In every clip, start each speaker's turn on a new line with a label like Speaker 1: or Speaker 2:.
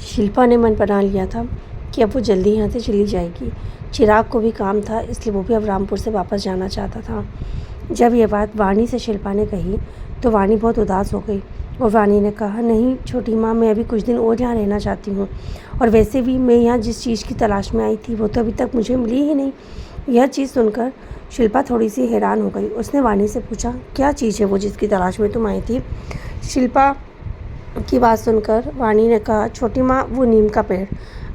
Speaker 1: शिल्पा ने मन बना लिया था कि अब वो जल्दी यहाँ से चली जाएगी। चिराग को भी काम था, इसलिए वो भी अब रामपुर से वापस जाना चाहता था। जब ये बात वाणी से शिल्पा ने कही तो वाणी बहुत उदास हो गई और वाणी ने कहा, नहीं छोटी माँ, मैं अभी कुछ दिन और यहाँ रहना चाहती हूँ, और वैसे भी मैं यहाँ जिस चीज़ की तलाश में आई थी वो तो अभी तक मुझे मिली ही नहीं। यह चीज़ सुनकर शिल्पा थोड़ी सी हैरान हो गई। उसने वाणी से पूछा, क्या चीज़ है वो जिसकी तलाश में तुम आई थी? शिल्पा की बात सुनकर वाणी ने कहा, छोटी माँ, वो नीम का पेड़।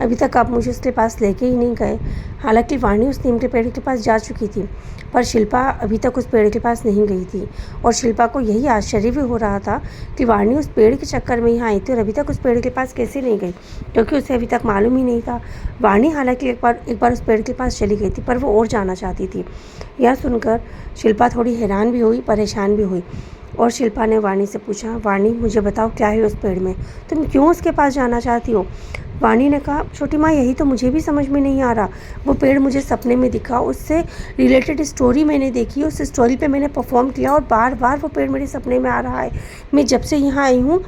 Speaker 1: अभी तक आप मुझे उसके पास लेके ही नहीं गए। हालांकि वाणी उस नीम के पेड़ के पास जा चुकी थी, पर शिल्पा अभी तक उस पेड़ के पास नहीं गई थी। और शिल्पा को यही आश्चर्य भी हो रहा था कि वाणी उस पेड़ के चक्कर में यहाँ आई थी और अभी तक उस पेड़ के पास कैसे नहीं गई, क्योंकि उसे अभी तक मालूम ही नहीं था। वाणी हालांकि एक बार उस पेड़ के पास चली गई थी, पर वो और जाना चाहती थी। यह सुनकर शिल्पा थोड़ी हैरान भी हुई, परेशान भी हुई। और शिल्पा ने वाणी से पूछा, वाणी, मुझे बताओ, क्या है उस पेड़ में? तुम क्यों उसके पास जाना चाहती हो? वाणी ने कहा, छोटी माँ, यही तो मुझे भी समझ में नहीं आ रहा। वो पेड़ मुझे सपने में दिखा, उससे रिलेटेड स्टोरी मैंने देखी, उस स्टोरी पे मैंने परफॉर्म किया और बार बार वो पेड़ मेरे सपने में आ रहा है। मैं जब से यहाँ आई हूँ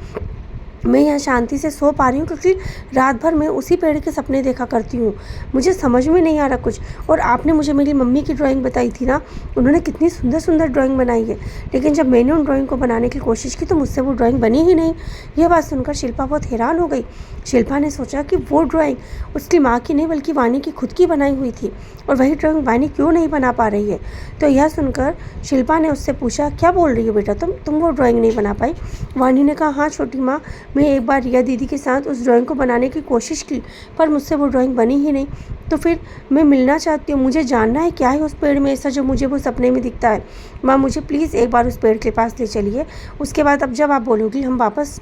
Speaker 1: मैं यहाँ शांति से सो पा रही हूँ, क्योंकि रात भर मैं उसी पेड़ के सपने देखा करती हूँ। मुझे समझ में नहीं आ रहा कुछ। और आपने मुझे मेरी मम्मी की ड्राइंग बताई थी ना, उन्होंने कितनी सुंदर सुंदर ड्राइंग बनाई है, लेकिन जब मैंने उन ड्राइंग को बनाने की कोशिश की तो मुझसे वो ड्राइंग बनी ही नहीं। यह बात सुनकर शिल्पा बहुत हैरान हो गई। शिल्पा ने सोचा कि वो ड्राइंग उसकी माँ की नहीं बल्कि वाणी की खुद की बनाई हुई थी, और वही ड्राइंग वाणी क्यों नहीं बना पा रही है। तो यह सुनकर शिल्पा ने उससे पूछा, क्या बोल रही हो बेटा, तुम वो ड्राइंग नहीं बना पाई? वाणी ने कहा, हाँ छोटी माँ, मैं एक बार रिया दीदी के साथ उस ड्राइंग को बनाने की कोशिश की, पर मुझसे वो ड्राइंग बनी ही नहीं। तो फिर मैं मिलना चाहती हूँ, मुझे जानना है क्या है उस पेड़ में ऐसा जो मुझे वो सपने में दिखता है। माँ, मुझे प्लीज़ एक बार उस पेड़ के पास ले चलिए, उसके बाद अब जब आप बोलोगी हम वापस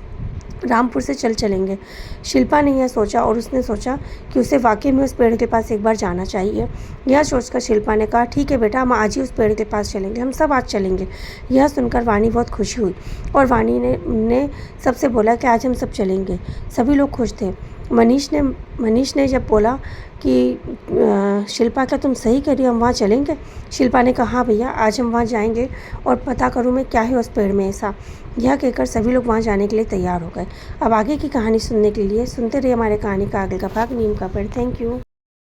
Speaker 1: रामपुर से चलेंगे। शिल्पा ने यह सोचा और उसने सोचा कि उसे वाकई में उस पेड़ के पास एक बार जाना चाहिए। यह सोचकर शिल्पा ने कहा, ठीक है बेटा, हम आज ही उस पेड़ के पास चलेंगे, हम सब आज चलेंगे। यह सुनकर वाणी बहुत खुश हुई और वाणी ने सबसे बोला कि आज हम सब चलेंगे। सभी लोग खुश थे। मनीष ने जब बोला कि शिल्पा, क्या तुम सही कह रही हो, हम वहाँ चलेंगे? शिल्पा ने कहा, हाँ भैया, आज हम वहाँ जाएंगे और पता करूँ मैं क्या है उस पेड़ में ऐसा। यह कहकर सभी लोग वहाँ जाने के लिए तैयार हो गए। अब आगे की कहानी सुनने के लिए सुनते रहिए हमारे कहानी का आगे का भाग, नीम का पेड़। Thank you.